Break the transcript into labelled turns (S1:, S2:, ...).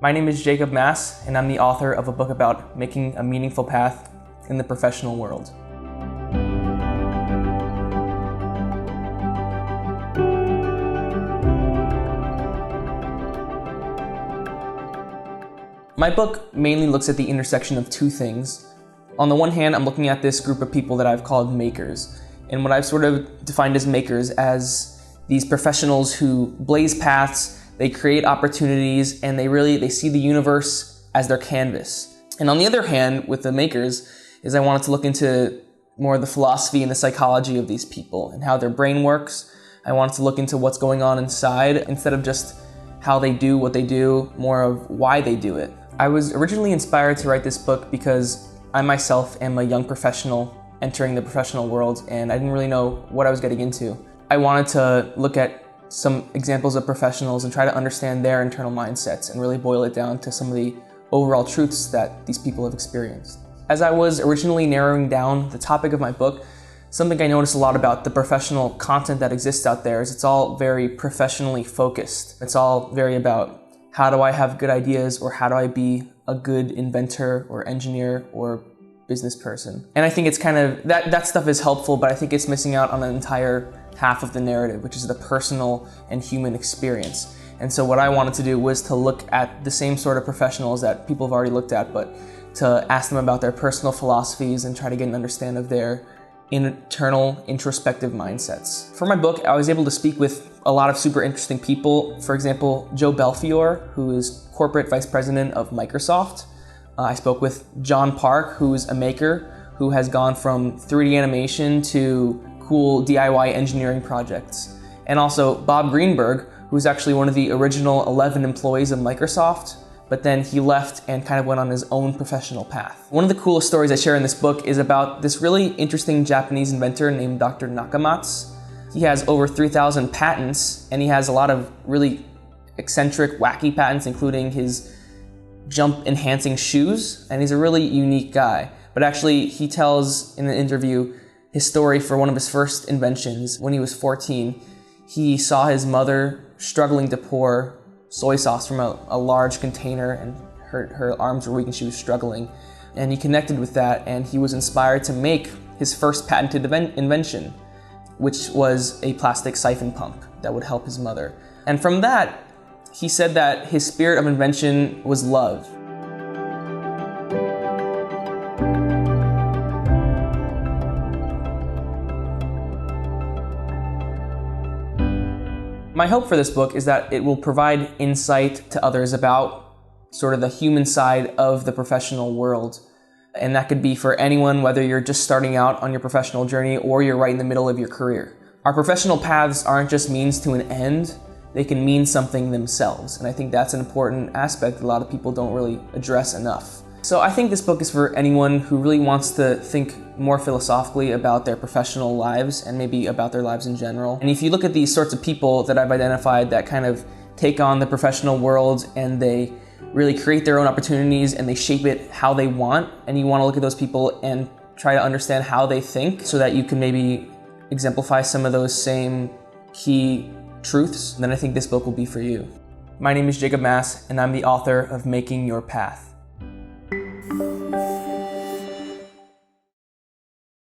S1: My name is Jacob Mass, and I'm the author of a book about making a meaningful path in the professional world. My book mainly looks at the intersection of two things. On the one hand, I'm looking at this group of people that I've called makers, and what I've sort of defined as makers as these professionals who blaze paths, they create opportunities, and they see the universe as their canvas. And on the other hand, with the makers, is I wanted to look into more of the philosophy and the psychology of these people and how their brain works. I wanted to look into what's going on inside instead of just how they do what they do, more of why they do it. I was originally inspired to write this book because I myself am a young professional entering the professional world, and I didn't really know what I was getting into. I wanted to look at some examples of professionals and try to understand their internal mindsets and really boil it down to some of the overall truths that these people have experienced. As I was originally narrowing down the topic of my book, something I noticed a lot about the professional content that exists out there is it's all very professionally focused. It's all very about how do I have good ideas, or how do I be a good inventor or engineer or business person. And I think it's kind of, that stuff is helpful, but I think it's missing out on an entire half of the narrative, which is the personal and human experience. And so what I wanted to do was to look at the same sort of professionals that people have already looked at, but to ask them about their personal philosophies and try to get an understanding of their internal introspective mindsets. For my book, I was able to speak with a lot of super interesting people. For example, Joe Belfiore, who is corporate vice president of Microsoft. I spoke with John Park, who's a maker who has gone from 3D animation to cool DIY engineering projects. And also Bob Greenberg, who's actually one of the original 11 employees of Microsoft, but then he left and kind of went on his own professional path. One of the coolest stories I share in this book is about this really interesting Japanese inventor named Dr. Nakamatsu. He has over 3,000 patents, and he has a lot of really eccentric, wacky patents, including his jump-enhancing shoes, and he's a really unique guy. But actually, he tells in an interview his story for one of his first inventions. When he was 14, he saw his mother struggling to pour soy sauce from a large container, and her arms were weak and she was struggling. And he connected with that, and he was inspired to make his first patented invention, which was a plastic siphon pump that would help his mother. And from that, he said that his spirit of invention was love. My hope for this book is that it will provide insight to others about sort of the human side of the professional world. And that could be for anyone, whether you're just starting out on your professional journey or you're right in the middle of your career. Our professional paths aren't just means to an end, they can mean something themselves. And I think that's an important aspect that a lot of people don't really address enough. So I think this book is for anyone who really wants to think more philosophically about their professional lives and maybe about their lives in general. And if you look at these sorts of people that I've identified that kind of take on the professional world and they really create their own opportunities and they shape it how they want, and you want to look at those people and try to understand how they think so that you can maybe exemplify some of those same key truths, then I think this book will be for you. My name is Jacob Mass, and I'm the author of Making Your Path.